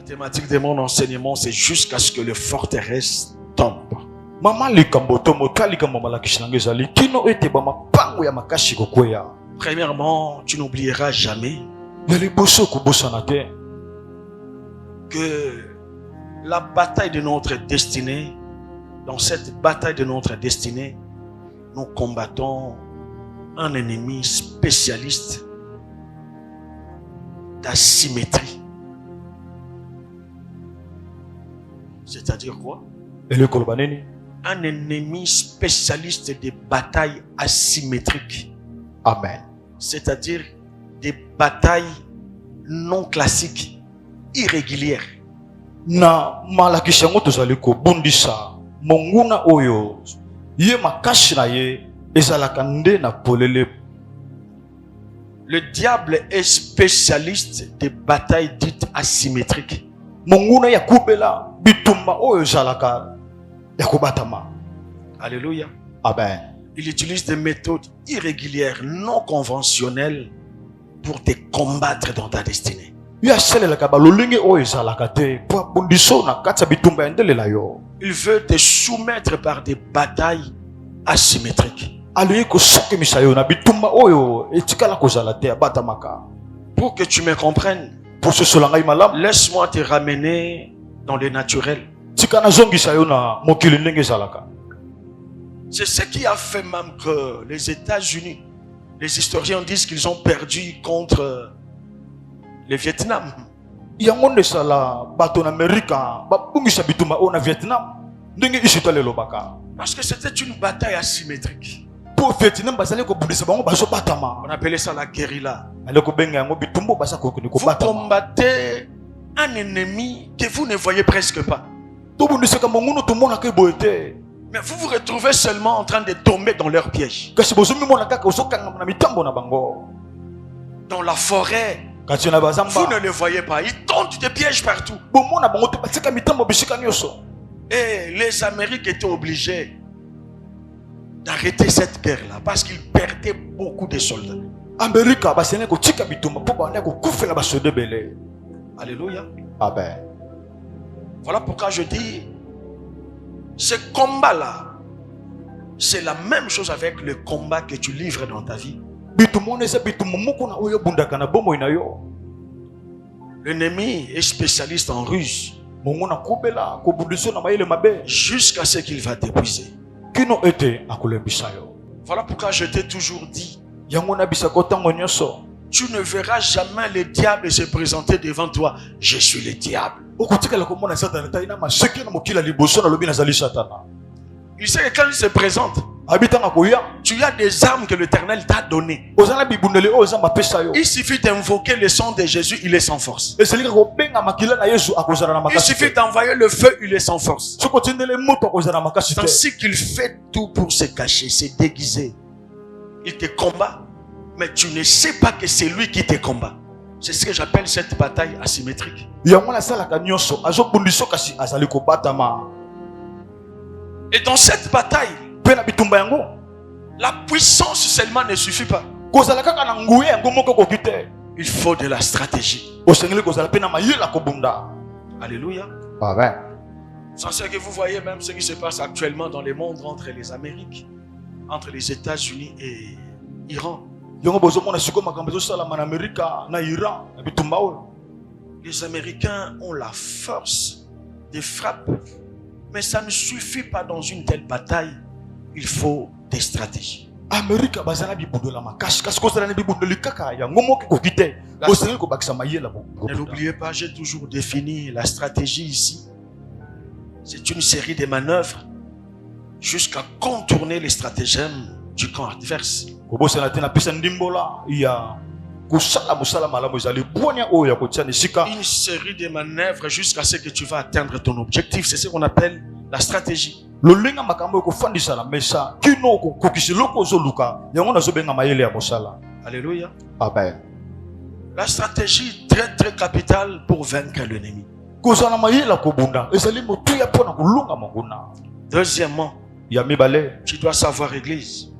thématique de mon enseignement, c'est jusqu'à ce que le forteresse tombe. Premièrement, tu n'oublieras jamais que la bataille de notre destinée, dans cette bataille de notre destinée, nous combattons un ennemi spécialiste d'asymétrie. C'est-à-dire quoi? Un ennemi spécialiste des batailles asymétriques. Amen. C'est-à-dire des batailles non classiques, irrégulières. Na malakishango tozali ko bundisa monguna oyo ye makashi na ye ezalaka nde na polele. Le diable est spécialiste des batailles dites asymétriques. Monguna ya kubela bitumba oyo ezalaka ya kubatama. Alléluia. Amen. Il utilise des méthodes irrégulières, non conventionnelles pour te combattre dans ta destinée. Il veut te soumettre par des batailles asymétriques. Pour que tu me comprennes, laisse-moi te ramener dans le naturel. C'est ce qui a fait même que les États-Unis, les historiens disent qu'ils ont perdu contre le Vietnam. Parce que c'était une bataille asymétrique. On appelait ça la guérilla. Vous combattez un ennemi que vous ne voyez presque pas. Mais vous vous retrouvez seulement en train de tomber dans leur piège. Dans la forêt, vous ne les voyez pas. Ils tentent des pièges partout. Et les Américains étaient obligés d'arrêter cette guerre-là parce qu'ils perdaient beaucoup de soldats. Alléluia. Amen. Voilà pourquoi je dis, ce combat-là, c'est la même chose avec le combat que tu livres dans ta vie. L'ennemi est spécialiste en ruse jusqu'à ce qu'il va t'épuiser. Voilà pourquoi je t'ai toujours dit, tu ne verras jamais le diable se présenter devant toi. Je suis le diable. Il sait que quand il se présente, tu as des armes que l'Éternel t'a données. Il suffit d'invoquer le sang de Jésus, il est sans force. Il suffit d'envoyer le feu, il est sans force. Ainsi qu'il fait tout pour se cacher, se déguiser. Il te combat, mais tu ne sais pas que c'est lui qui te combat. C'est ce que j'appelle cette bataille asymétrique. Et dans cette bataille, la puissance seulement ne suffit pas. Il faut de la stratégie. Alléluia. Amen. C'est ce que vous voyez même ce qui se passe actuellement dans le monde entre les Amériques, entre les États-Unis et Iran. Les Américains ont la force de frappe, mais ça ne suffit pas dans une telle bataille. Il faut des stratégies. Ne l'oubliez pas, j'ai toujours défini la stratégie ici. C'est une série de manœuvres jusqu'à contourner les stratagèmes du camp adverse. Une série de manœuvres jusqu'à ce que tu vas atteindre ton objectif. C'est ce qu'on appelle la stratégie. Alléluia. Amen. La stratégie très très capitale pour vaincre l'ennemi. Deuxièmement, tu dois savoir, Église,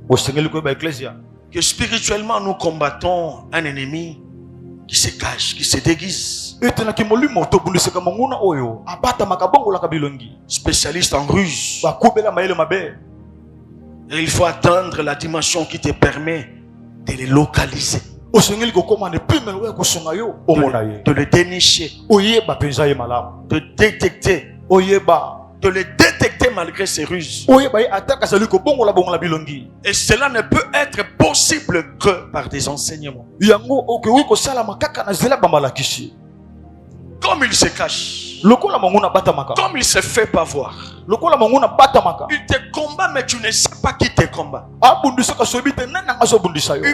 que spirituellement nous combattons un ennemi qui se cache, qui se déguise. Spécialiste en ruse. Et il faut atteindre la dimension qui te permet de les localiser. De le dénicher. De détecter. De les détecter malgré ses ruses. Et cela ne peut être possible que par des enseignements. Comme il se cache. Comme il se fait pas voir. Il te combat mais tu ne sais pas qui te combat. Il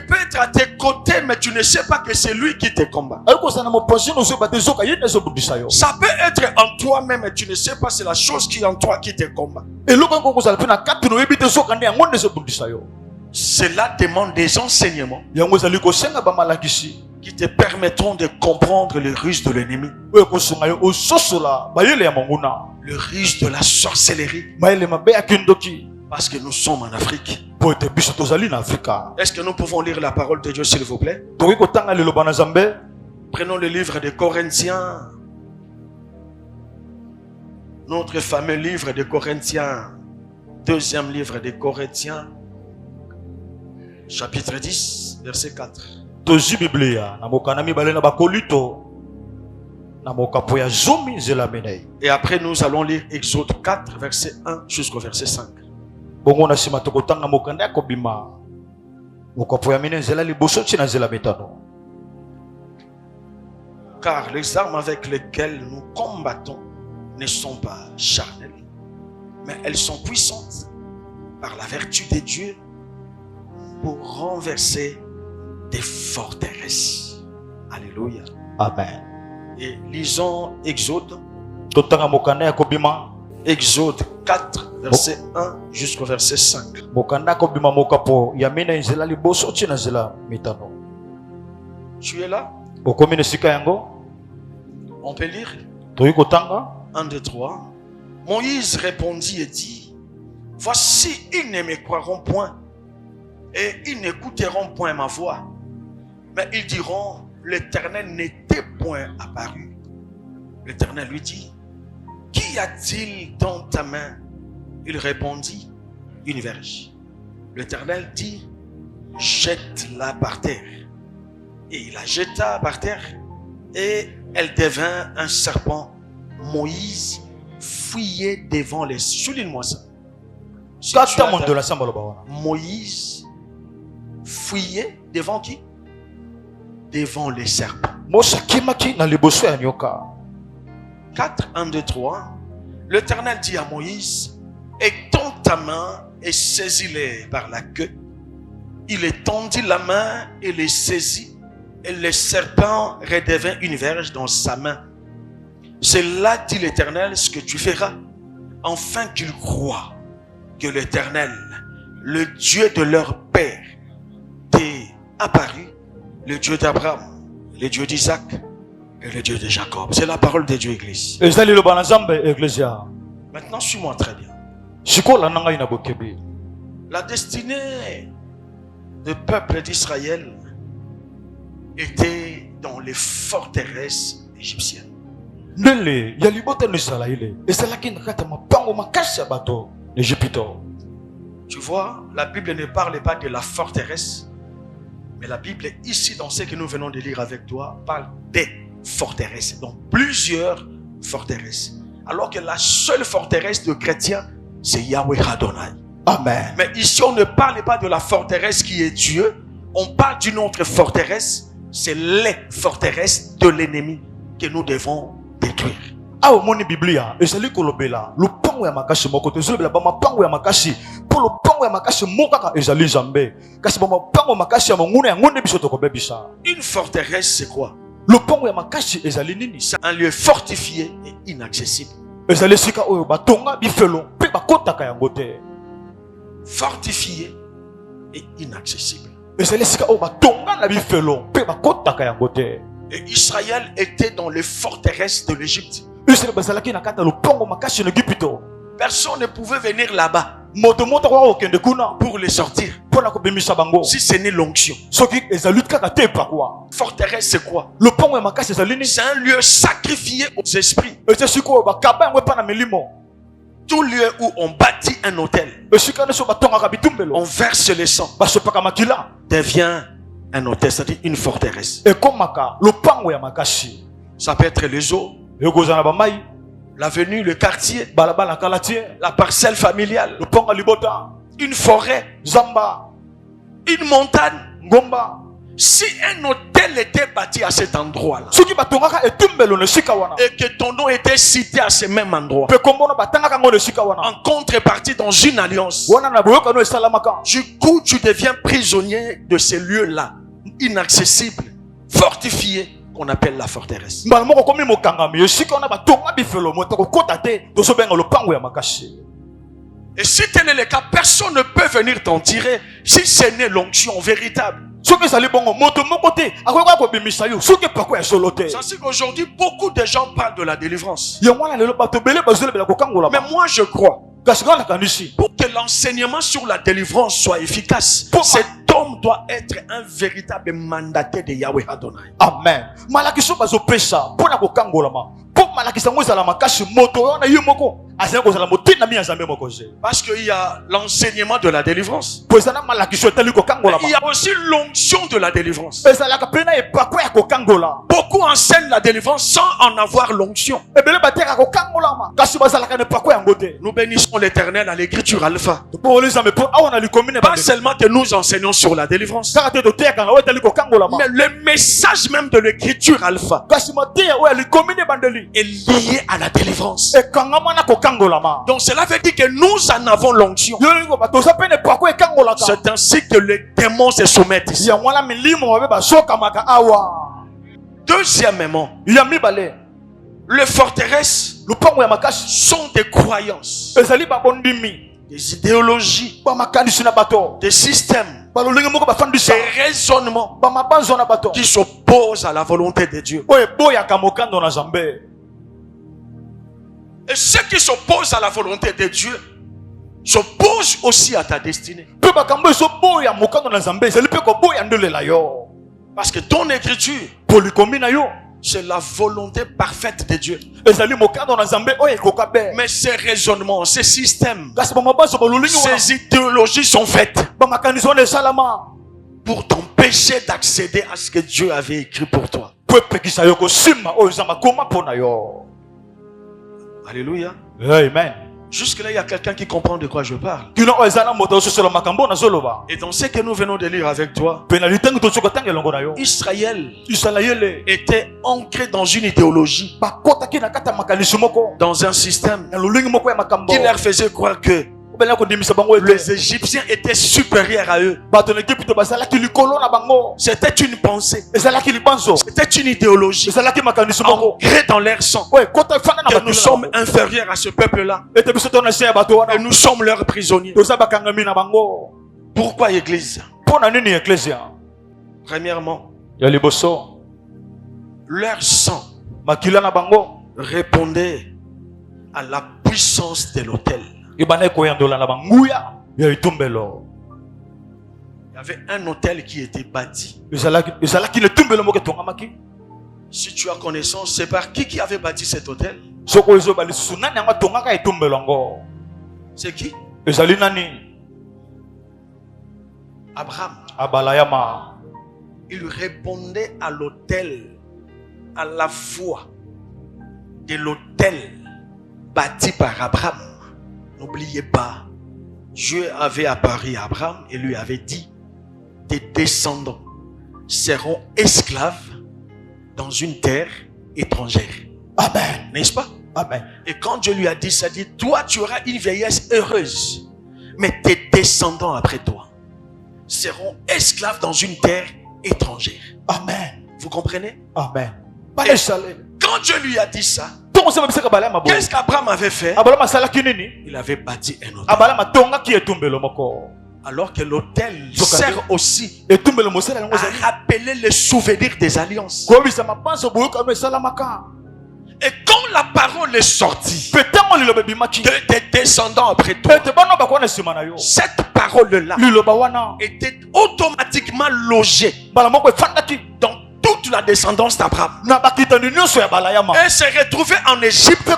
peut être à tes côtés mais tu ne sais pas que c'est lui qui te combat. Ça peut être en toi-même mais tu ne sais pas c'est la chose qui est en toi qui te combat. Cela demande des enseignements qui te permettront de comprendre les ruses de l'ennemi. Le ruse de la sorcellerie. Parce que nous sommes en Afrique. Est-ce que nous pouvons lire la parole de Dieu s'il vous plaît? Prenons le livre des Corinthiens. Notre fameux livre des Corinthiens. Deuxième livre des Corinthiens. Chapitre 10, verset 4. Et après nous allons lire Exode 4 verset 1 jusqu'au verset 5. Car les armes avec lesquelles nous combattons ne sont pas charnelles, mais elles sont puissantes par la vertu de Dieu pour renverser des forteresses. Alléluia. Amen. Et lisons Exode. Exode 4, verset 1 jusqu'au verset 5. Tu es là? On peut lire? 1, 2, 3. Moïse répondit et dit: voici, ils ne me croiront point et ils n'écouteront point ma voix. Mais ils diront: l'Éternel n'était point apparu. L'Éternel lui dit: qu'y a-t-il dans ta main? Il répondit: une verge. L'Éternel dit: jette-la par terre. Et il la jeta par terre et elle devint un serpent. Moïse fuyait devant les... Souligne-moi ça. Si Moïse fuyait devant qui? Devant les serpents. 4, 1, 2, 3. L'Éternel dit à Moïse: étends ta main et saisis-les par la queue. Il étendit la main et les saisit, et le serpent redevint une verge dans sa main. C'est là, dit l'Éternel, ce que tu feras, afin qu'ils croient que l'Éternel, le Dieu de leur père, t'est apparu, le Dieu d'Abraham, le Dieu d'Isaac et le Dieu de Jacob. C'est la parole de Dieu, Église. Maintenant, suis-moi très bien. La destinée du peuple d'Israël était dans les forteresses égyptiennes. Tu vois, la Bible ne parle pas de la forteresse, mais la Bible ici, dans ce que nous venons de lire avec toi, parle des forteresses, donc plusieurs forteresses. Alors que la seule forteresse de chrétiens, c'est Yahweh Adonai. Amen. Mais ici, on ne parle pas de la forteresse qui est Dieu, on parle d'une autre forteresse, c'est les forteresses de l'ennemi que nous devons détruire. Ah, moni Biblia, ezali kolobela, lupango ya makasi moko tezobela ba mapango ya makasi, po lupango ya makasi mokaka ezali Nzambe. Kasi ba mapango makasi ya monguna ya ngonde biso tokobebisa. Une forteresse c'est quoi? Lupango ya makasi ezali nini? C'est un lieu fortifié et inaccessible. Ezali sika oyo batonga bifelo pe bakotaka yango te. Fortifié et inaccessible. Ezali sika oyo batonga na bifelo pe bakotaka yango te. Et Israël était dans les forteresses de l'Égypte. Personne ne pouvait venir là-bas. moto moto kwa okende kuna pour les sortir. pona kobimisa bango Si ce n'est l'onction. soki ezali kaka te pa quoi Forteresse, c'est quoi? lopango ya makasi ezali nini C'est un lieu sacrifié aux esprits. ete sikoyo bakaba yango epa na milimo Tout lieu où on bâtit un hôtel, esika nyonso batongaka bitumbelo on verse le sang, basopaka makila devient un hôtel, c'est-à-dire une forteresse. ekomaka lopango ya makasi Ça peut être les eaux, ekozala na bamai l'avenue, le quartier, balabala kala tie la parcelle familiale, lopango ya libota une forêt, zamba une montagne. ngomba Si un hôtel était bâti à cet endroit-là soki batongaka etumbelo na esika wana et que ton nom était cité à ce même endroit, mpe kombono batangaka ngo na esika wana en contrepartie dans une alliance, wana na boyokano esalamaka du coup tu deviens prisonnier de ces lieux-là, inaccessibles, fortifiés, qu'on appelle la forteresse. mbala moko komi mokangami esika wana batonga bifelo moto kokota te tozobenga lopango ya makasi. Et si tel est le cas, personne ne peut venir t'en tirer si ce n'est l'onction véritable. soki ezali bongo moto moko te akoyoka kobimisa yo soki epako ya solo te Ça c'est qu'aujourd'hui beaucoup de gens parlent de la délivrance. yango wana lelo bato ebele bazolebela kokangolama Mais moi je crois, kasi kaka nakanisi pour que l'enseignement sur la délivrance soit efficace, cet homme doit être un véritable mandataire de Yahweh Adonai. amen malakiso bazopesa mpona kokangolama mpo malakisa yango ezala makasi moto wana ye moko azali kozala motinda mi ya nzambe moko ze Parce qu'il y a l'enseignement de la délivrance. po eza na malakiso etali Mais kokangolama il y a aussi l'onction de la délivrance. ezalaka mpe na epako ya kokangola Beaucoup enseignent la délivrance sans en avoir l'onction. ebele batekaka kokangolama kasi bazalaka na epako yango te Nous bénissons l'Éternel à l'écriture alpha. topongoli nzambe mpo awa na likomi na Pas bande seulement que nous enseignons sur la délivrance, kaka te toteyaka na oyo etali kokangolama mais le message même de l'écriture alpha kasi mateya oyo ya likomi na ebandeli est lié à la délivrance. ekangama na kokangolama Donc cela veut dire que nous en avons l'onction. yolingi koba toza mpe na epako ekangolaka C'est ainsi que les démons se soumettent ici. yango wana milimo babe basokamaka awa Deuxièmement, ya mibale les forteresses lupango ya makasi sont des croyances, ezali babondimi des idéologies, bamakanisi na bato des systèmes, balolenge moko bafandisa des raisonnements bamabanzo na bato qui s'opposent à la volonté de Dieu. oyo eboyaka mokando na nzambe Et ceux qui s'opposent à la volonté de Dieu s'opposent aussi à ta destinée. mpe bakambo ezoboya mokando na nzambe ezali mpe koboya ndelela yo Parce que ton écriture, po likomi na yo c'est la volonté parfaite de Dieu. ezali mokando na nzambe oyo ekoka be Mais ces raisonnements, ces systèmes, kasi bamabanzo balolingi wana ces idéologies sont faites bamakanisi wana esalama pour t'empêcher d'accéder à ce que Dieu avait écrit pour toi. po epekisa yo kosimba oyo eza makoma mpo na yo Alléluia. amen Jusque-là, il y a quelqu'un qui comprend de quoi je parle. kino oyo eza na moto ososola makambo nazoloba Et dans ce que nous venons de lire avec toi, mpe na litangi tozoka ntango elongo na yo Israël isalaele était ancré dans une idéologie, bakotaki na kati ya makanisi moko dans un système na lolingi moko ya makambo qui leur faisait croire que obelaki kondimisa bango ete les Égyptiens étaient supérieurs à eux. bato na Ejipito bazalaki likolo na bango C'était une pensée, ezalaki libanzo c'était une idéologie ezalaki makanisi moko ancrée dans leur sang. oyo ekota efanda na Que bato nous sommes inférieurs à ce peuple-là ete biso to na se ya bato wana et nous sommes leurs prisonniers. toza bakangami na bango Pourquoi Église? mpo na nini eklesia Premièrement, ya liboso leur sang makila na bango répondait à la puissance de l'autel. ebanda ekoyandola na banguya ya etumbelo Il y avait un hôtel qui était bâti. ezalaki na etumbelo moko etongamaki Si tu as connaissance, c'est par qui avait bâti cet hôtel? soko ezoba lisusu nani yango atongaka etumbelo yango C'est qui? ezali nani Abraham. abalayama Il répondait à l'autel, à la foi de l'autel bâti par Abraham. N'oubliez pas, Dieu avait apparu à Abraham et lui avait dit, tes descendants seront esclaves dans une terre étrangère. amen N'est-ce pas? amen Et quand Dieu lui a dit ça, dit, toi tu auras une vieillesse heureuse, mais tes descendants après toi seront esclaves dans une terre étrangère. amen Vous comprenez? amen Et balesale quand Dieu lui a dit ça, tongosema bisaka balayama bo qu'est-ce qu'Abraham avait fait? abalama asalaki nini Il avait bâti un hôtel. abalama tongaki etumbelo moko Alors que l'hôtel sert aussi etumbelo mosala yango à ezali rappeler les souvenirs des alliances. kobisa mabanzo boyokano esalamaka Et quand la parole est sortie de des descendants après toi, cette parole-là était automatiquement logée dans toute la descendance d'Abraham. Et s'est retrouvé en Égypte. Il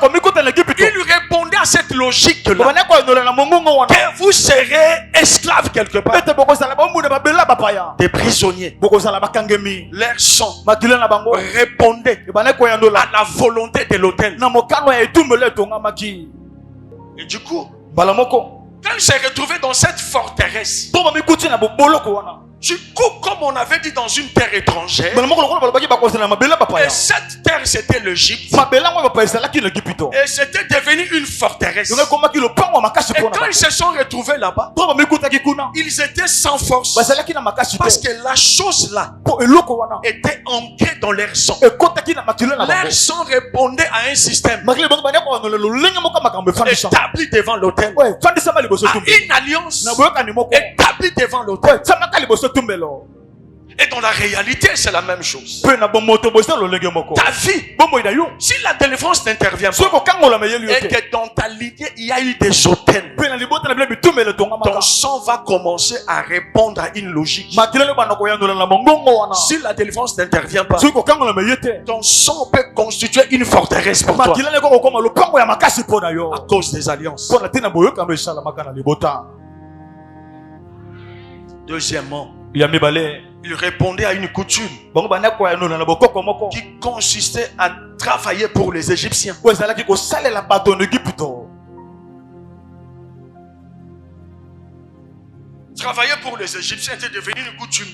répondait à cette logique-là que vous serez esclaves quelque part, des prisonniers. Leur sang répondait à la volonté de l'autel. Et du coup, quand il s'est retrouvé dans cette forteresse, du coup, comme on avait dit, dans une terre étrangère, et cette terre c'était l'Égypte, et c'était devenu une forteresse. Et quand ils se sont retrouvés là-bas, ils étaient sans force, parce que la chose là était ancrée dans leur sang. Leur sang répondait à un système établi devant l'autel, à une alliance établie devant l'autel. Et dans la réalité, c'est la même chose. Ta vie, si la délivrance n'intervient pas, et que dans ta lignée, il y a eu des hôtels, ton sang va commencer à répondre à une logique. Si la délivrance n'intervient pas, ton sang peut constituer une forteresse pour toi à cause des alliances. Deuxièmement, il répondait à une coutume qui consistait à travailler pour les Égyptiens. Travailler pour les Égyptiens était devenu une coutume.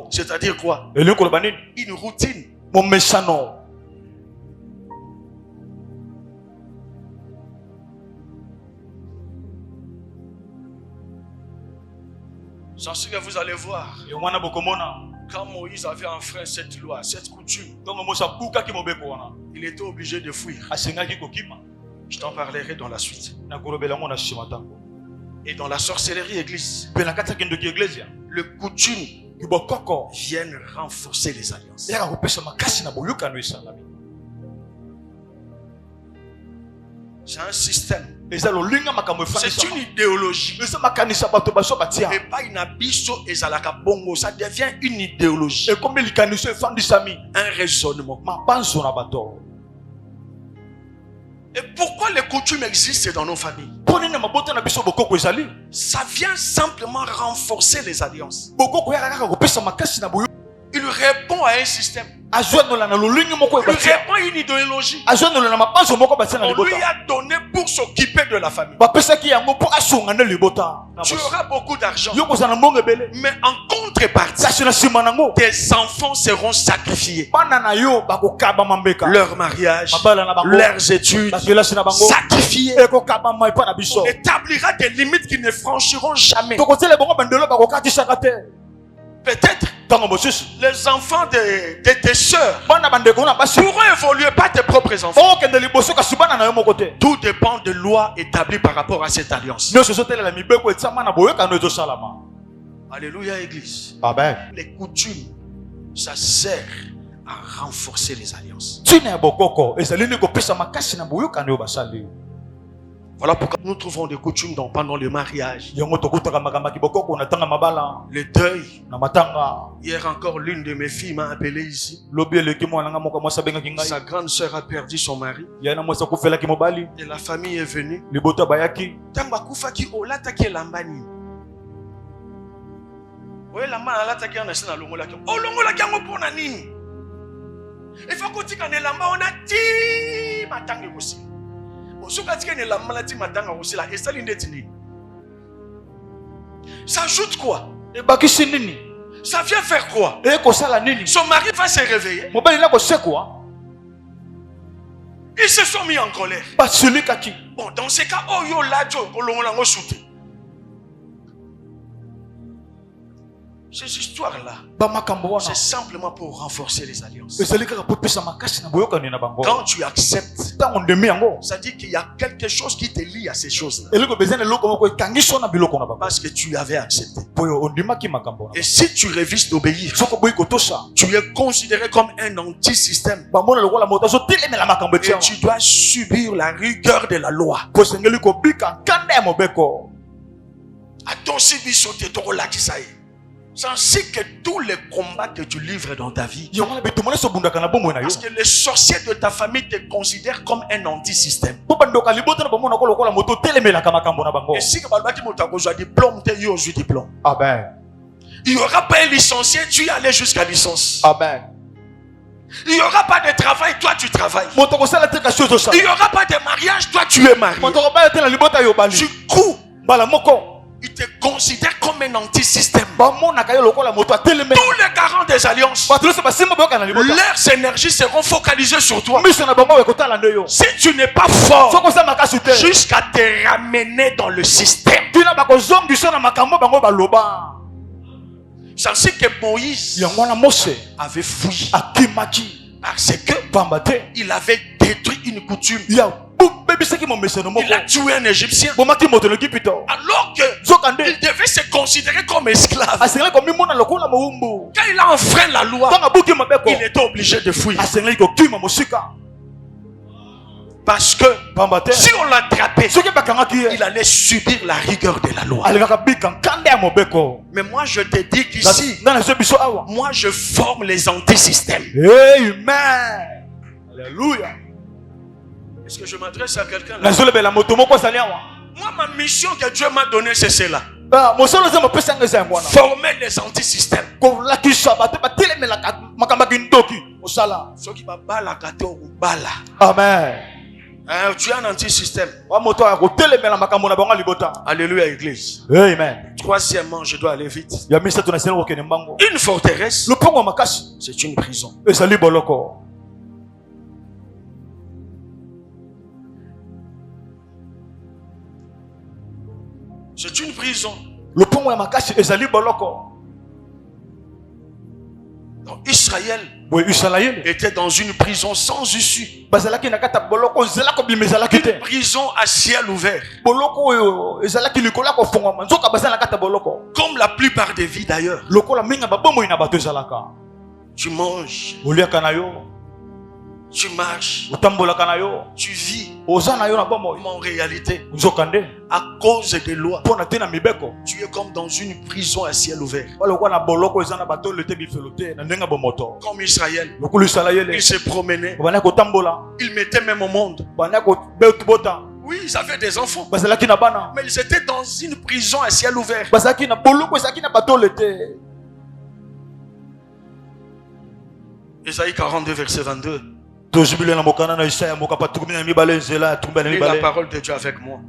C'est-à-dire quoi? Une routine. J'en suis que vous allez voir. Quand Moïse avait enfreint cette loi, cette coutume, il était obligé de fuir. Je t'en parlerai dans la suite. Et dans la sorcellerie église, le coutume viennent renforcer les alliances. C'est un système. C'est une idéologie. Et pas une abisso et zalaka bongo. Ça devient une idéologie. Un raisonnement. Et pourquoi les coutumes existent dans nos familles? Ça vient simplement renforcer les alliances. Il répond à un système. Il répond à une idéologie. On lui a donné pour s'occuper de la famille. Tu auras beaucoup d'argent, mais en contrepartie, tes enfants seront sacrifiés. Leur mariage, leurs études, sacrifiés. On établira des limites qu'ils ne franchiront jamais. Peut-être les enfants de tes soeurs pourront évoluer, pas tes propres enfants. Tout dépend de lois établies par rapport à cette alliance. Alléluia, église. Amen. Les coutumes, ça sert à renforcer les alliances. Voilà pourquoi nous trouvons des coutumes pendant le mariage, le deuil. Hier encore, l'une de mes filles m'a appelé ici. Sa grande sœur a perdu son mari. Et la famille est venue. Ça ajoute quoi? Ça vient faire quoi? Son mari va se réveiller. Ils se sont mis en colère. Bon, dans ce cas, oh, yo, là, oh, il Ces histoires-là, c'est simplement pour renforcer les alliances. Quand tu acceptes, ça dit qu'il y a quelque chose qui te lie à ces choses-là. Parce que tu avais accepté. Et si tu refuses d'obéir, tu es considéré comme un anti-système. Et tu dois subir la rigueur de la loi. Attention, ainsi que tous les combats que tu livres dans ta vie. Parce que les sorciers de ta famille te considèrent comme un anti-système. Et si tu as diplôme, tu as diplôme. Amen. Il n'y aura pas un licencié, tu es allé jusqu'à licence. Amen. Il n'y aura pas de travail, toi tu travailles. Il n'y aura pas de mariage, toi tu es marié. Du coup, il te considère comme un anti-système. Tous les garants des alliances, leurs énergies seront focalisées sur toi. Si tu n'es pas fort, jusqu'à te ramener dans le système. C'est ainsi que Moïse avait fui. Parce qu'il avait détruit une coutume. Il a tué un Égyptien. Alors qu'il devait se considérer comme esclave. Quand il a enfreint la loi, il était obligé de fuir. Parce que si on l'attrapait, il allait subir la rigueur de la loi. Mais moi je te dis qu'ici, moi je forme les antisystèmes. Amen. Alléluia. Est-ce que je m'adresse à quelqu'un là? Moi ma mission que Dieu m'a donnée c'est cela. Former les antisystèmes. Amen. Tu es un anti-système. Alléluia, église. Amen. Troisièmement, je dois aller vite. Une forteresse, c'est une prison. C'est une prison. Donc, Israël était dans une prison sans issue. Une prison à ciel ouvert. Comme la plupart des vies d'ailleurs. Tu manges, tu marches, tu vis. Mais en réalité, à cause des lois, tu es comme dans une prison à ciel ouvert. Comme Israël, il se promenait, il mettait même au monde. Oui, ils avaient des enfants, mais ils étaient dans une prison à ciel ouvert. Ésaïe 42, verset 22. Lis la parole de Dieu avec moi.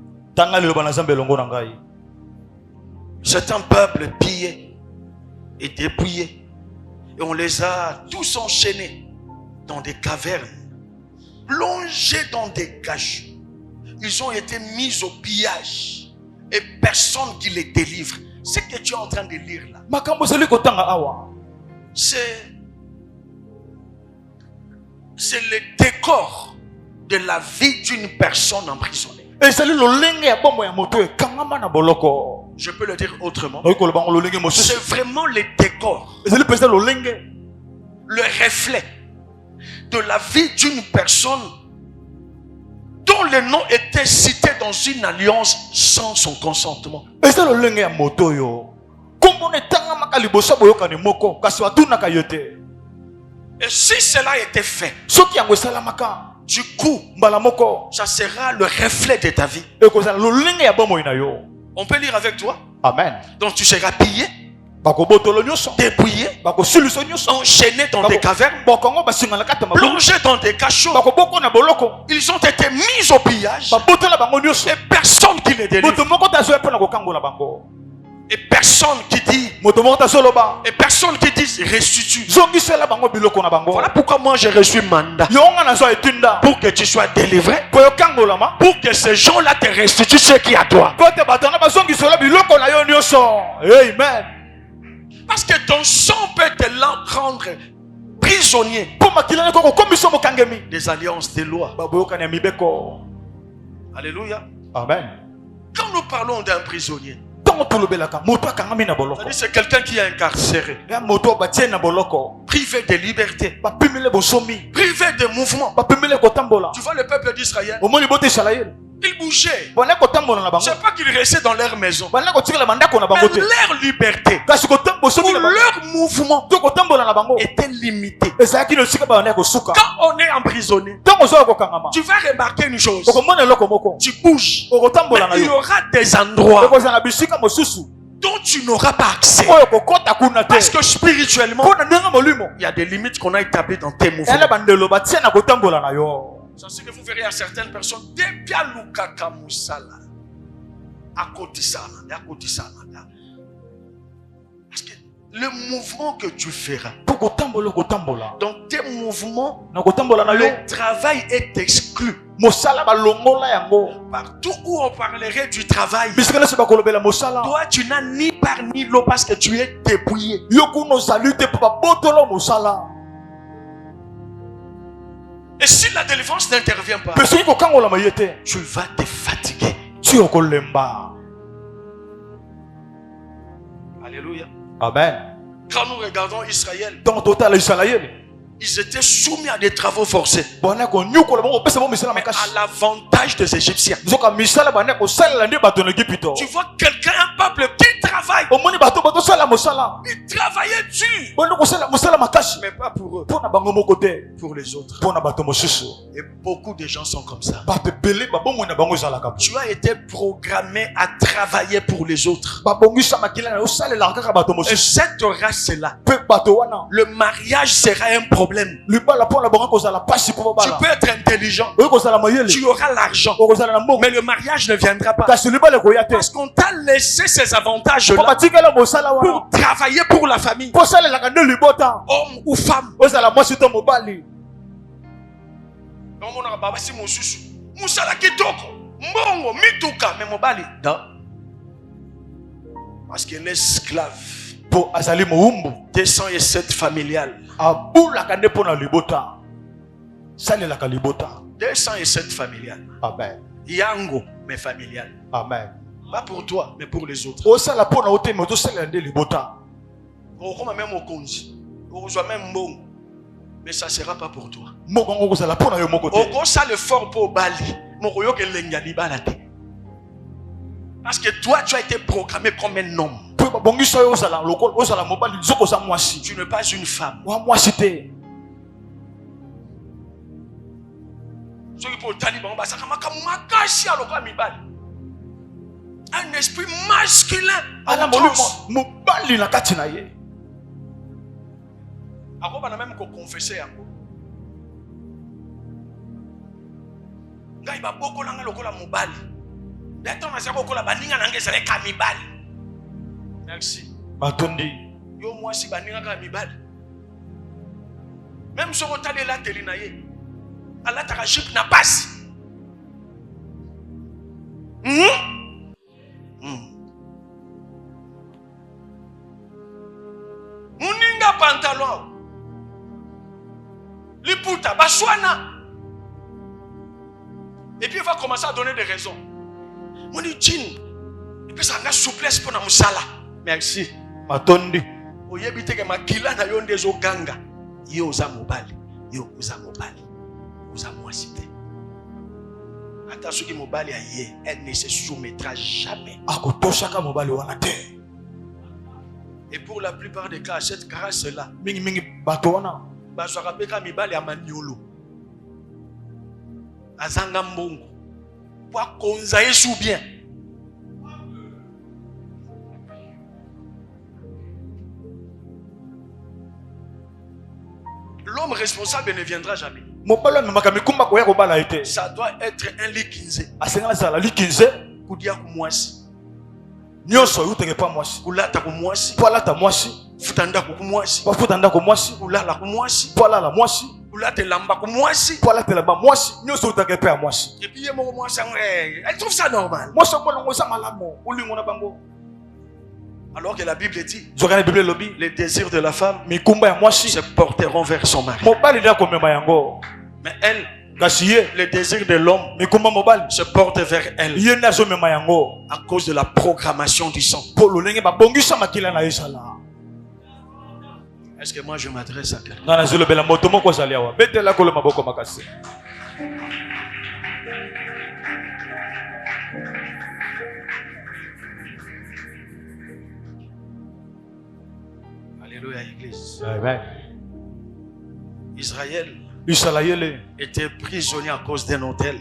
C'est un peuple pillé et dépouillé. Et on les a tous enchaînés dans des cavernes, plongés dans des cachots. Ils ont été mis au pillage et personne qui les délivre. Ce que tu es en train de lire là, c'est le décor de la vie d'une personne emprisonnée. Je peux le dire autrement. C'est vraiment le décor, le reflet de la vie d'une personne dont le nom était cité dans une alliance sans son consentement. Et si cela était fait, du coup, ça sera le reflet de ta vie. On peut lire avec toi. Amen. Donc tu seras pillé, dépouillé, enchaîné dans des cavernes, plongé dans des cachots. Ils ont été mis au pillage et personne qui les délivre. Et personne qui dit, et personne qui dit restitue. Voilà pourquoi moi j'ai reçu mandat pour que tu sois délivré, pour que ces gens-là te restituent ce qui est à toi. Amen. Parce que ton sang peut te rendre prisonnier des alliances, des lois. Alléluia. Amen. Quand nous parlons d'un prisonnier, c'est quelqu'un qui est incarcéré, privé de liberté, privé de mouvement. Tu vois le peuple d'Israël, ils bougeaient. C'est pas qu'ils restaient dans leur maison, mais leur liberté ou leur mouvement était limité. Quand on est emprisonné, tu vas remarquer une chose. Tu bouges, mais il y aura des endroits dont tu n'auras pas accès. Parce que spirituellement, il y a des limites qu'on a établies dans tes mouvements. C'est ce que vous verrez à certaines personnes. Parce que le mouvement que tu feras, dans tes mouvements, le travail est exclu. Partout où on parlerait du travail, toi tu n'as ni part ni l'eau parce que tu es dépouillé. Et si la délivrance n'intervient pas, tu vas te fatiguer. Alléluia. Amen. Quand nous regardons Israël, ils étaient soumis à des travaux forcés, mais à l'avantage des Égyptiens. Tu vois quelqu'un, un peuple qui travaille, ils travaillaient dur, mais pas pour eux, pour les autres. Et beaucoup de gens sont comme ça. Tu as été programmé à travailler pour les autres. Et cette race-là, le mariage sera un problème. Tu peux être intelligent, tu auras l'argent, mais le mariage ne viendra pas parce qu'on t'a laissé ces avantages-là pour travailler pour la famille, homme ou femme. Parce qu'un esclave 207 familial. 207 familial. Amen. Yango, mais familial. Amen. Pas pour toi, mais pour les autres. Même au Konzi, même bon, mais ça ne sera pas pour toi. Ça le fort pour Bali. Parce que toi, tu as été programmé comme un homme. Tu n'es pas une femme. Un esprit masculin. On a même confessé. Merci. Yo moi si baninga kamibali. Même si on t'a la télé naie, Allah ta rachip na passe. Muninga pantalon. Liputa baswana. Et puis il va commencer à donner des raisons. Mon jean. Et puis ça a souplesse pour na musala. Merci. Matondi. Oyebite ke makila na yo ndezo ganga. Yo uza mobali. Yo uza mobali. Uza mwasite. Ata soki mobali aye, elle ne se soumettra jamais. Akotoshaka mobali wana te. Et pour la plupart des cas, cette grâce-là, mingi bato wana bazwaka peka mibali ya maniolo. Azanga mbongo. Pour konza yesu bien. L'homme responsable ne viendra jamais. Ça doit être un likinze. Kudia kumwasi. Nyoso yutenge pa mwasi. Kulata kumwasi. Palata mwasi. Futanda kumwasi. Futanda kumwasi. Kulala kumwasi. Palala mwasi. Kulate lamba kumwasi. Palate lamba mwasi. Nyoso yutenge pa mwasi. Et puis yemo mwasi elle trouve ça normal. Moi ça ko longo ça malamo. Ulingo na bango. Alors que la Bible dit, les désirs de la femme se se porteront vers son mari. Mais elle, les désirs de l'homme se portent vers elle à cause de la programmation du sang. Est-ce que moi je m'adresse à quelqu'un? Alléluia, Église. Amen. Israël était prisonnier à cause d'un autel.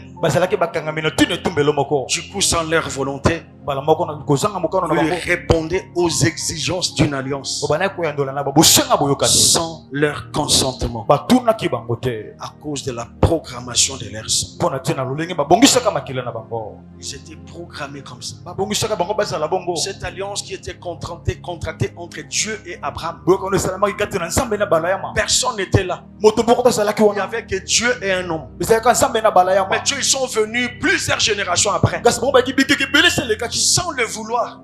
Du coup, sans leur volonté, ils répondaient aux exigences d'une alliance sans leur consentement à cause de la programmation de leur sang. Ils étaient programmés comme ça. Cette alliance qui était contractée entre Dieu et Abraham, personne n'était là. Il n'y avait que Dieu et un homme. Mais Dieu, ils sont venus plusieurs générations après. Sans le vouloir,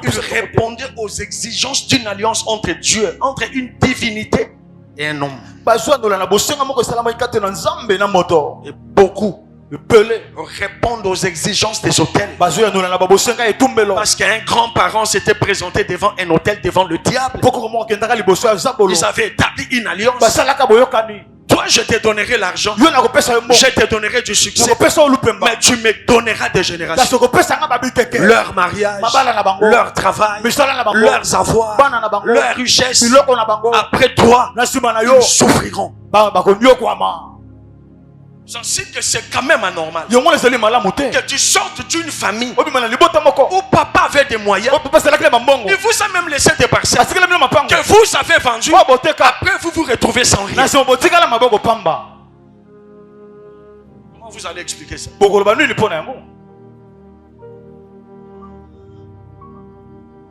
ils répondaient aux exigences d'une alliance entre Dieu, entre une divinité et un homme. Et beaucoup répondent aux exigences des autels. Parce qu'un grand-parent s'était présenté devant un autel, devant le diable. Ils avaient établi une alliance. Toi, je te donnerai l'argent, je te donnerai du succès, mais tu me donneras des générations. Leur mariage, leur travail, leurs avoirs, leur richesse, après toi, ils souffriront. J'en cite que c'est quand même anormal que tu sortes d'une famille où papa avait des moyens, il vous a même laissé des parcelles que vous avez vendues. Après vous vous retrouvez sans rien. Comment vous allez expliquer ça?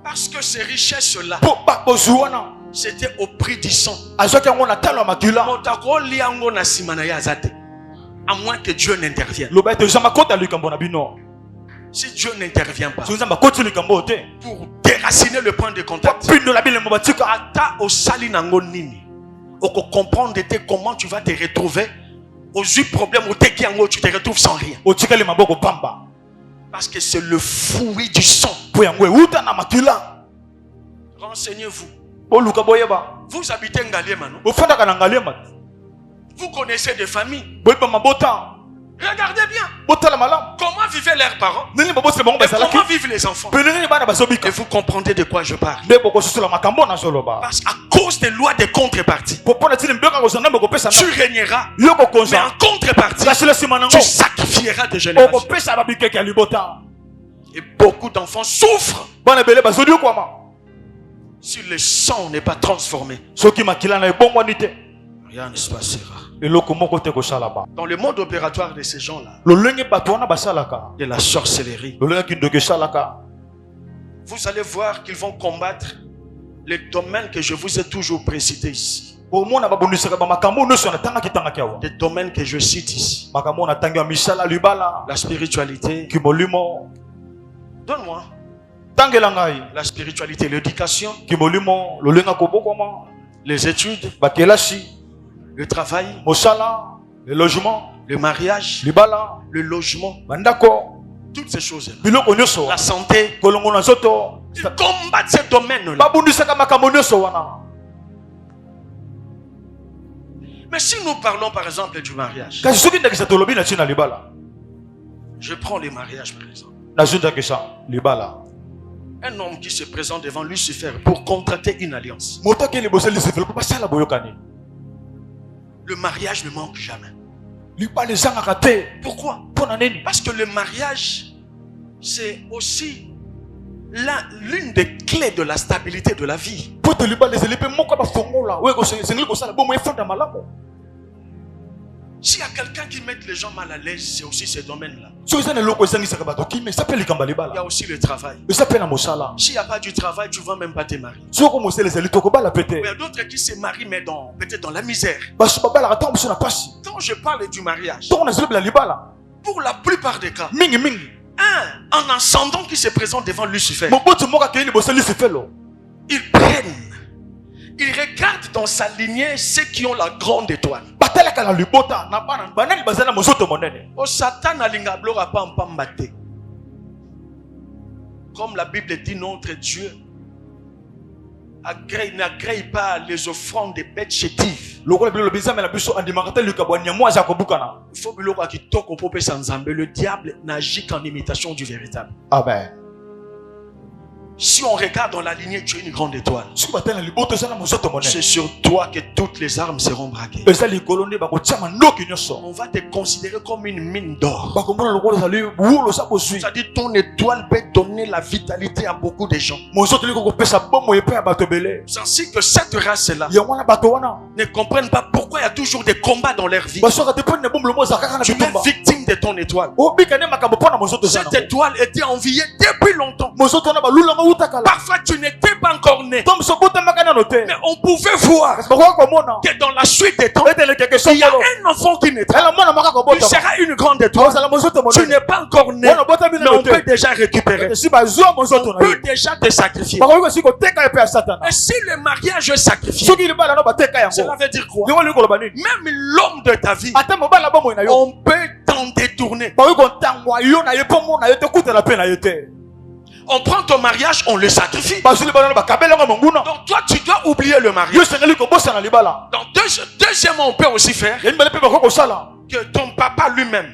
Parce que ces richesses-là, c'était au prix du sang. À moins que Dieu n'intervienne. Si Dieu n'intervient pas pour déraciner le point de contact, ata osali nango nini oko comprendre comment tu vas te retrouver aux problèmes où tu te retrouves sans rien. Parce que c'est le fruit du sang. Renseignez-vous. Vous habitez Ngaliema, non? Vous connaissez des familles. Regardez bien comment vivaient leurs parents et comment vivent les enfants. Et vous comprenez de quoi je parle. Parce qu'à cause des lois de contrepartie, tu régneras, mais en contrepartie, tu sacrifieras des générations. Et beaucoup d'enfants souffrent si le sang n'est pas transformé. Rien ne se passera. Dans le monde opératoire de ces gens-là, de la sorcellerie, vous allez voir qu'ils vont combattre les domaines que je vous ai toujours précités ici. Des domaines que je cite ici. La spiritualité. Donne-moi. La spiritualité, l'éducation, les études, le travail, le logement, le mariage, le logement, toutes ces choses. La santé. Ils combattent ces domaines-là. Mais si nous parlons par exemple du mariage, je prends le mariage par exemple. Un homme qui se présente devant Lucifer pour contracter une alliance. Le mariage ne manque jamais. Pourquoi? Parce que le mariage, c'est aussi l'une des clés de la stabilité de la vie. S'il y a quelqu'un qui met les gens mal à l'aise, c'est aussi ces domaines-là. Il y a aussi le travail. S'il n'y a pas du travail, tu ne vas même pas te marier. Il y a d'autres qui se marient, mais peut-être dans la misère. Quand je parle du mariage, pour la plupart des cas, un ascendant qui se présente devant Lucifer. Ils prennent. Ils regardent dans sa lignée ceux qui ont la grande étoile. Oh, Satan alinga blora pa mpambate. Comme la Bible dit, notre Dieu n'agrée pas les offrandes des bêtes chétives. Il faut que le diable n'agit qu'en imitation du véritable. Amen. Si on regarde dans la lignée, tu es une grande étoile. C'est sur toi que toutes les armes seront braquées. On va te considérer comme une mine d'or. C'est-à-dire ton étoile peut donner la vitalité à beaucoup de gens. C'est ainsi que cette race-là ne comprennent pas pourquoi il y a toujours des combats dans leur vie. Tu es victime de ton étoile. Cette étoile était enviée depuis longtemps. Parfois tu n'étais pas encore né, mais on pouvait voir que dans la suite des temps il y a un enfant qui naîtra. Il sera une grande étoile. Tu n'es pas encore né, mais on peut déjà récupérer. On peut déjà te sacrifier. Et si le mariage est sacrifié, cela veut dire quoi? Même l'homme de ta vie, on peut t'en détourner. On prend ton mariage, on le sacrifie. Donc toi, tu dois oublier le mariage. Donc deuxièmement, on peut aussi faire que ton papa lui-même,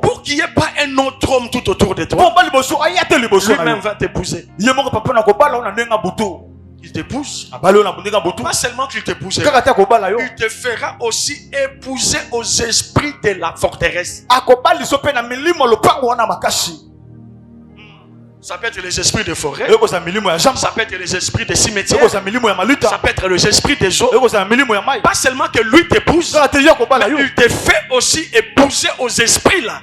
pour qu'il n'y ait pas un autre homme tout autour de toi, lui-même va t'épouser. Il t'épouse. Pas seulement qu'il t'épouse, il te fera aussi épouser aux esprits de la forteresse. Ça peut être les esprits de forêt. Ça peut être les esprits des cimetières. Ça peut être les esprits des eaux. Pas seulement que lui t'épouse, mais il te fait aussi épouser aux esprits là,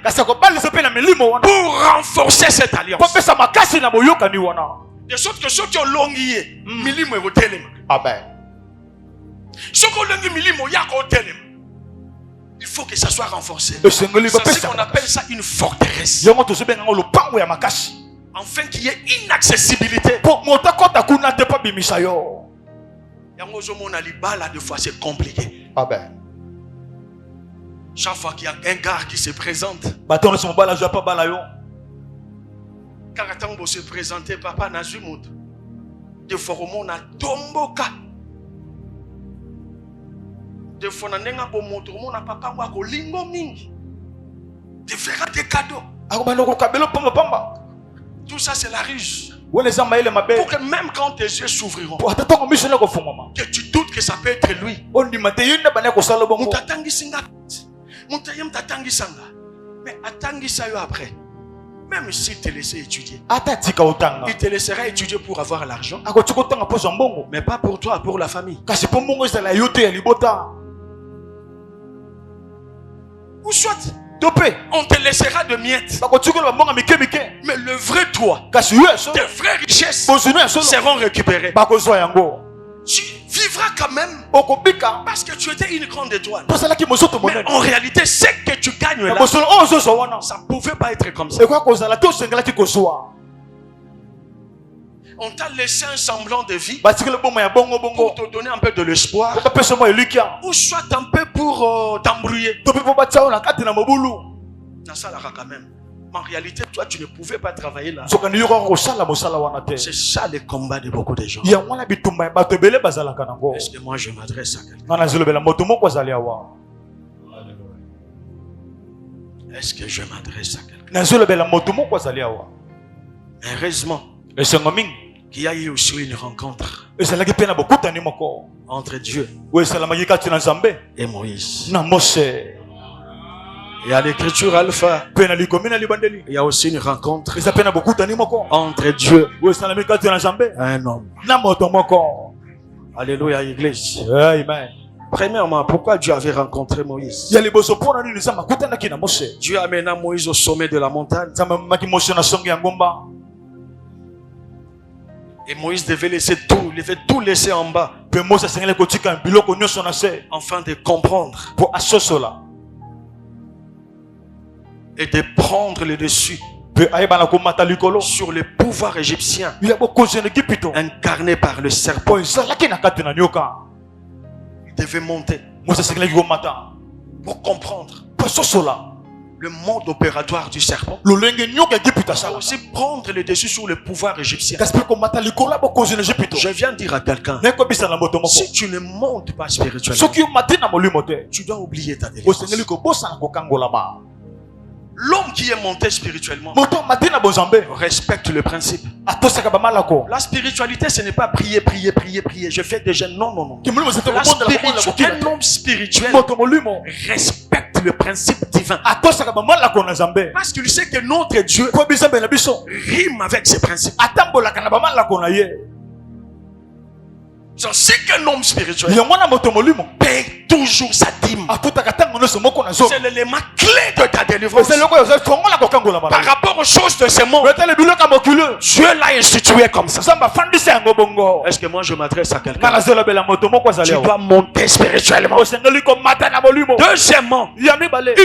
pour renforcer cette alliance. De sorte que ceux qui ont longué, milimo et telema. Ceux qui ont longué milimo yako telema. Il faut que ça soit renforcé. C'est ce qu'on appelle ça une forteresse. Afin qu'il y ait une accessibilité. Des fois c'est compliqué. Chaque fois qu'il y a un gars qui se présente, quand se présenter, papa Nazumut, des fois on a tomboka. Des fois on a papa wakolingo mingi. Des fera des cadeaux. Tout ça c'est la ruse. Pour que même quand tes yeux s'ouvriront, que tu doutes que ça peut être lui. Mais attendez ça après. Même s'il te laissait étudier, il te laissera étudier pour avoir l'argent, mais pas pour toi, pour la famille. Ou soit on te laissera de miettes, mais le vrai toi, tes vraies richesses seront récupérées. Tu vivras quand même parce que tu étais une grande étoile. Mais en réalité, ce que tu gagnes là, ça ne pouvait pas être comme ça. On t'a laissé un semblant de vie pour te donner un peu de l'espoir, ou soit un peu pour t'embrouiller. Ça quand même. En réalité, toi, tu ne pouvais pas travailler là. C'est ça le combat de beaucoup de gens. Est-ce que moi je m'adresse à quelqu'un? Est-ce que je m'adresse à quelqu'un? Heureusement qu'il y a eu aussi une rencontre entre Dieu et Moïse. Et à l'écriture alpha, il y a aussi une rencontre entre Dieu et un homme. Alléluia, église. Amen. Premièrement, pourquoi Dieu avait rencontré Moïse? Dieu amena Moïse au sommet de la montagne. Et Moïse devait laisser tout, il devait tout laisser en bas, afin de comprendre et de prendre le dessus sur le pouvoir égyptien incarné par le serpent. Il devait monter pour comprendre le mode opératoire du serpent. Aussi prendre le dessus sur le pouvoir égyptien. Je viens de dire à quelqu'un, si tu ne montes pas spirituellement, tu dois oublier ta délivrance. L'homme qui est monté spirituellement respecte le principe. La spiritualité, ce n'est pas prier, prier, prier, prier. Je fais des jeûnes. Non, non, non. Un homme spirituel respecte le principe divin. Parce qu'il sait que notre Dieu rime avec ses principes. Si qu'un homme spirituel paye toujours sa dîme, c'est l'élément clé de ta délivrance. Par rapport aux choses de ce monde, Dieu l'a institué comme ça. Est-ce que moi je m'adresse à quelqu'un? Tu dois monter spirituellement. Deuxièmement, il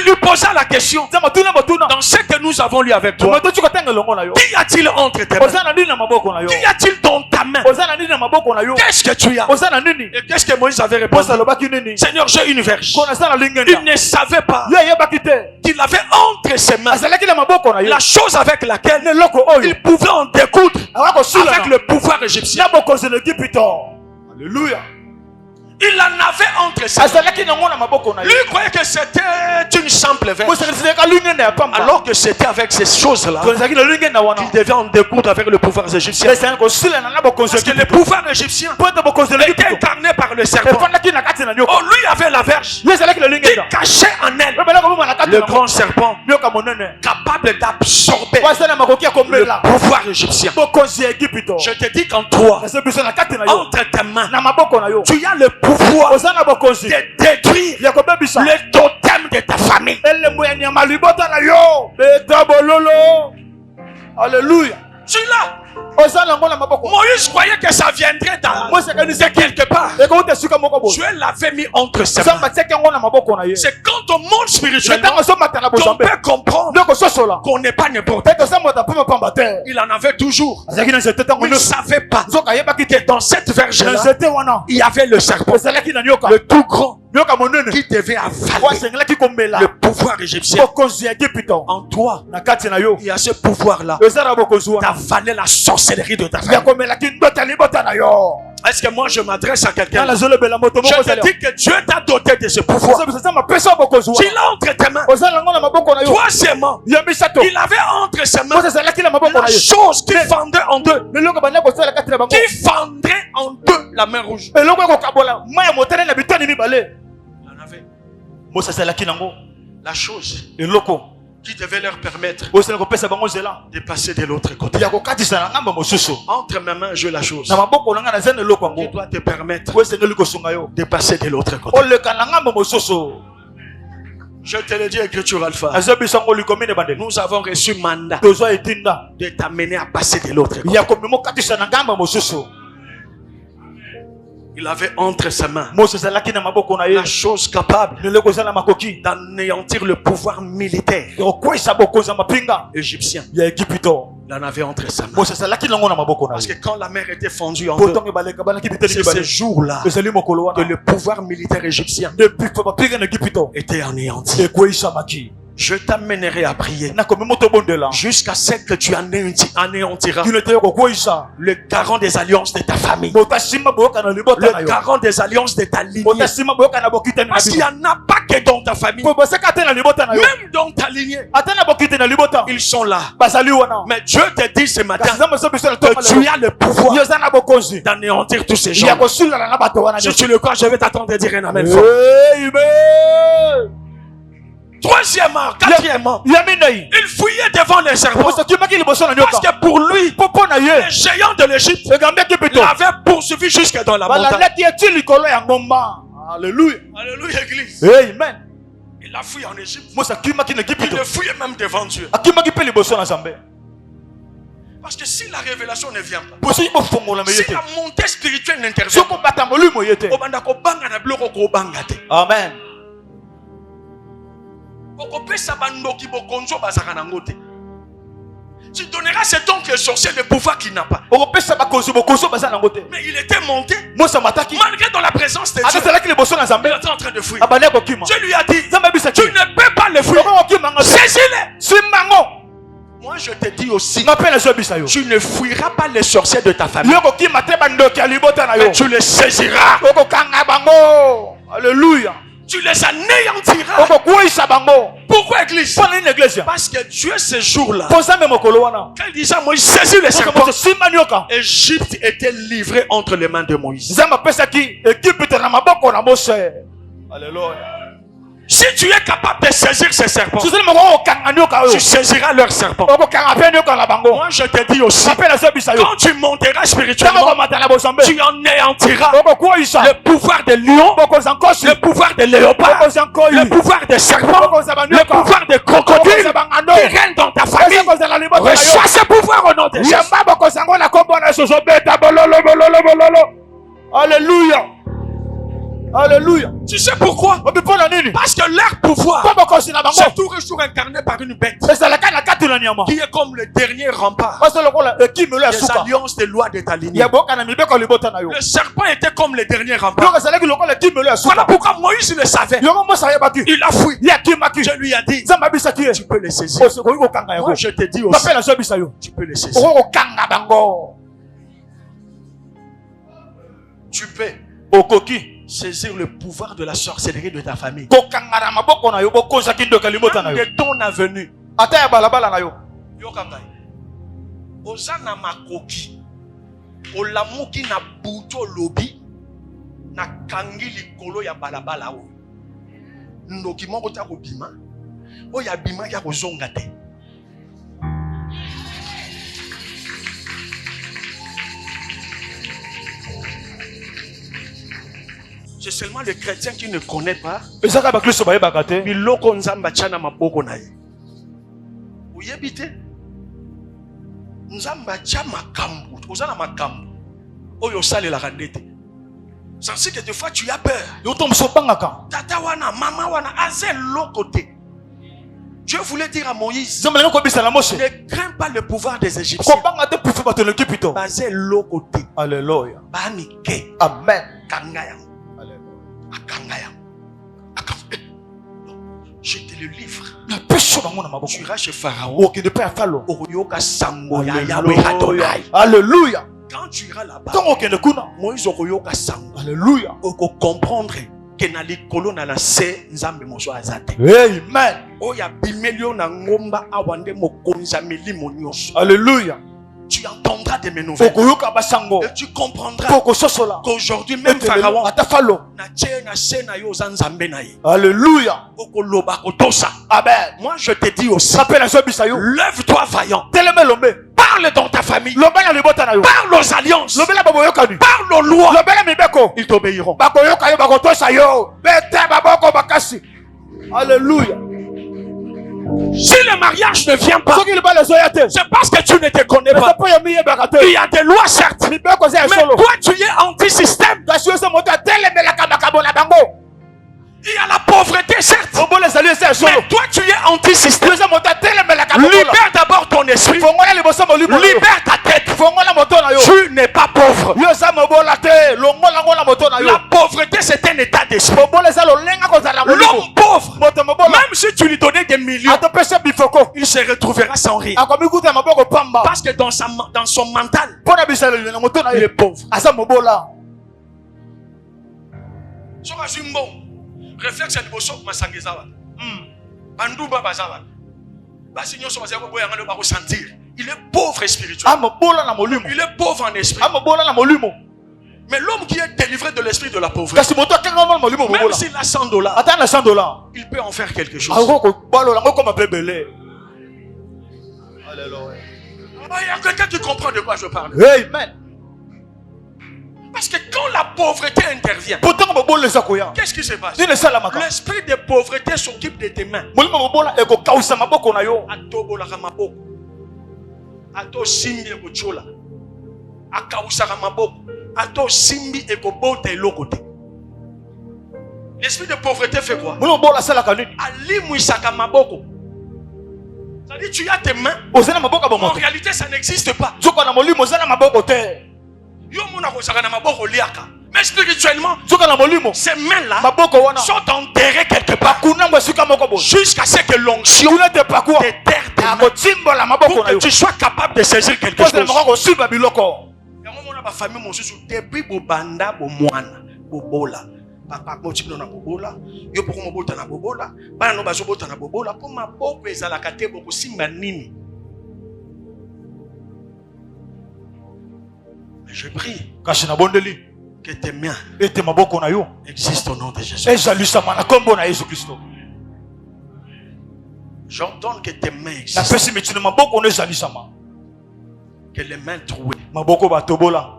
lui posa la question, dans ce que nous avons lu avec toi, qu'y a-t-il entre tes mains? Qu'y a-t-il dans ta main? Qu'est-ce que tu as? Et qu'est-ce que Moïse avait répondu? Seigneur, j'ai une verge. Il ne savait pas qu'il avait entre ses mains la chose avec laquelle il pouvait en découdre avec le pouvoir égyptien. Alléluia. Il en avait entre ses mains. Lui croyait que c'était une simple verge, alors que c'était avec ces choses-là qu'il devait en découdre avec le pouvoir égyptien. Parce que le pouvoir égyptien était incarné par le serpent. Oh, lui avait la verge qui cachait en elle le grand serpent capable d'absorber le pouvoir égyptien. Je te dis qu'en toi, entre tes mains, tu as le pouvoir de détruire le totem de ta famille. Alléluia. Tu l'as. Moïse croyait que ça viendrait de quelque part. Dieu l'avait mis entre ses mains. C'est quand on monte spirituellement qu'on peut comprendre qu'on n'est pas n'importe qui. Il en avait toujours. Il ne savait pas que dans cette verge-là, il y avait le serpent, le tout grand, qui devait avaler le pouvoir égyptien. En toi, il y a ce pouvoir-là d'avaler la sorcellerie de ta famille. Est-ce que moi je m'adresse à quelqu'un? Je te dis que Dieu t'a doté de ce pouvoir. Tu l'as entre tes mains. Troisièmement, il avait entre ses mains la chose qui fendrait en deux. Qui fendrait en deux la main rouge. Il en avait. La chose qui devait leur permettre de passer de l'autre côté. Entre mes mains, j'ai la chose qui doit te permettre de passer de l'autre côté. Je te le dis, Écriture Alpha. Nous avons reçu mandat de t'amener à passer de l'autre côté. Il avait entre ses mains la chose capable d'anéantir le pouvoir militaire égyptien. Il en avait entre ses mains. Parce que quand la mer était fondue en deux, c'est ce jour-là que le pouvoir militaire égyptien était anéanti. Je t'amènerai à prier jusqu'à ce que tu anéantiras le garant des alliances de ta famille, le garant des alliances de ta lignée. Parce qu'il n'y en a pas que dans ta famille, même dans ta lignée, ils sont là. Mais Dieu te dit ce matin que tu as le pouvoir d'anéantir tous ces gens. Si tu le crois, je vais t'attendre de dire un amen fort. Troisièmement, quatrièmement, il fouillait devant les serpents. Parce que pour lui, les géants de l'Égypte l'avaient poursuivi jusque dans la montagne. Alléluia. Alléluia, église. Amen. Il a fouillé en Égypte. Il le fouillait même devant Dieu. Parce que si la révélation ne vient pas, si la montée spirituelle n'intervient pas, Amen. Tu donneras cet oncle sorcier le pouvoir qu'il n'a pas. Mais il était monté. Malgré dans la présence de Dieu. Il était en train de fuir. Je lui ai dit, tu ne peux pas le fuir. Saisis-les. Moi je te dis aussi, tu ne fuiras pas les sorciers de ta famille. Mais tu les saisiras. Alléluia. Tu les anéantiras. Pourquoi église? Parce que Dieu ce jour-là, quand il disait à Moïse, saisis les serpents, Égypte était livrée entre les mains de Moïse. Alléluia. Si tu es capable de saisir ces serpents, tu saisiras leurs serpents. Moi je te dis aussi, quand tu monteras spirituellement, tu anéantiras le pouvoir des lions, le pouvoir des léopards, le pouvoir des serpents, le pouvoir des crocodiles qui règnent dans ta famille. Reçois ce pouvoir au nom de Jésus. Alléluia. Alléluia. Tu sais pourquoi? Parce que leur pouvoir c'est toujours incarné par une bête qui est comme le dernier rempart des alliances des lois de ta lignée. Le serpent était comme le dernier rempart. Voilà pourquoi Moïse le savait. Il a fui. Je lui ai dit, tu peux les saisir. Moi je te dis aussi, tu peux les saisir. Tu peux saisir le pouvoir de la sorcellerie de ta famille. De ton avenue. Ozana makoki. Olamuki na buto lobi. Na kangi likolo ya balabala o. Ndoki moko ta kobima. O ya bima ya kozonga te. C'est seulement le chrétien qui ne connaît pas. Biloko nzamba chana maboko na ye. Uyebite. Nzamba cha makambu. Ozana makambu. Oyo sale la randete. Sans si que des fois tu as peur. Tata wana, mama wana, azel lokote. Dieu voulait dire à Moïse, ne crains pas le pouvoir des Égyptiens. Basé lokote. Alléluia. Banike. Amen. Kangaya. Je te le livre. Tu iras chez Pharaon. Alléluia. Quand tu iras là-bas, Moïse okoyoka sango. Alléluia. Oko comprendre que na likolo na se nzambe moso azate. Amen. Oya bimelio na ngomba awande mokonza milimo nyonso. Alléluia. Tu entendras de mes nouvelles. Et tu comprendras qu'aujourd'hui même Pharaon alléluia. Amen. Moi je te dis aussi, lève-toi vaillant. Parle dans ta famille. Parle aux alliances. Parle aux lois. Ils t'obéiront. Alléluia. Si le mariage ne vient pas, c'est parce que tu ne te connais pas. Il y a des lois certes, mais toi tu es anti-système. Il y a la pauvreté certes, mais toi tu es anti-système. Libère d'abord ton esprit. Libère ta tête. Tu n'es pas pauvre. La pauvreté c'est un état d'esprit. L'homme pauvre, même si tu lui donnais des millions, il se retrouvera sans rien. Parce que dans son mental, il est pauvre. Réflexe à l'émotion, il est pauvre spirituellement. Il est pauvre en esprit. Mais l'homme qui est délivré de l'esprit de la pauvreté, même s'il a $100, il peut en faire quelque chose. Il y a quelqu'un qui comprend de quoi je parle. Amen. Parce que quand la pauvreté intervient, qu'est-ce qui se passe? L'esprit de pauvreté s'occupe de tes mains. Ato simbi ekochola. Akausaka maboko. Ato simbi ekobota elokote. L'esprit de pauvreté fait quoi? Ali mwisaka maboko. C'est-à-dire, tu as tes mains. ozana maboko En bomoto réalité, ça n'existe pas. zoka na molimo ozana maboko te Yo mona kozaka na maboko liaka. Mais spirituellement, zoka na molimo ces mains-là maboko wana sont enterrées quelque part. bakunango esika moko boye Jusqu'à ce que l'onction kuna te pakua te terre tes mains. akotimbola maboko Pour na que yo tu sois capable de saisir quelque ozala chose. moko kosimba biloko Yango mona ba famille mosusu depuis bobanda bomwana bobola. Papa motibino na bobola, yo poko mobota na bobola, bana no bazobota na bobola, po maboko ezalaka te boko simba nini. Mais je prie kasi na bondeli que tes mains ete maboko na yo existent au nom de Jésus. ezalisama na kombo na Yesu Kristo J'ordonne que tes mains existent, napesi mituni maboko no ezalisama que les mains trouées maboko batobola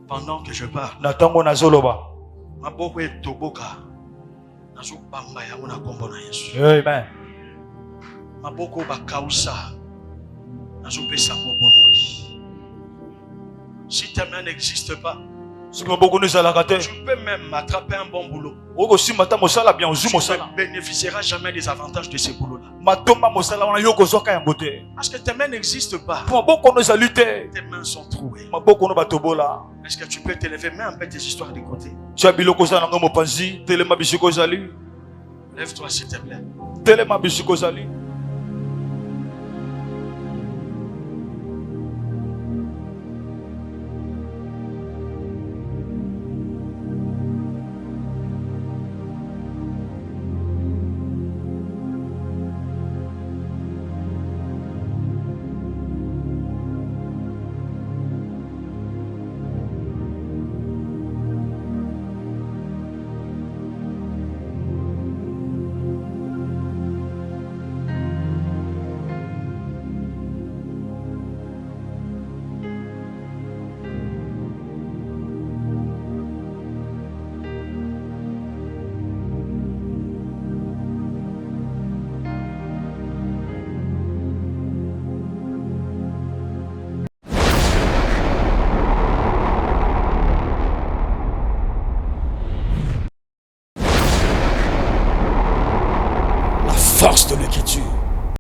pendant que je parle. na ntango nazoloba Maboko etoboka. Nazo bamba yango na kombo na Yesu. amen Maboko bakausa. Nazo pesa bomoi. Si tes mains n'existent pas, soki maboko no ezalaka te tu peux même attraper un bon boulot. okosimba ta mosala bien ozwi Tu mosala ne bénéficieras jamais des avantages de ce boulot-là. matomba mosala wana yo kozwaka yango te Parce que tes mains n'existent pas. po maboko no ezali te Tes mains sont trouées. maboko no batobola Est-ce que tu peux te lever? Mets un peu tes histoires de côté. tia biloko ozala nango mopanzi telema bisika ozali Lève-toi s'il te plaît. telema bisika ozali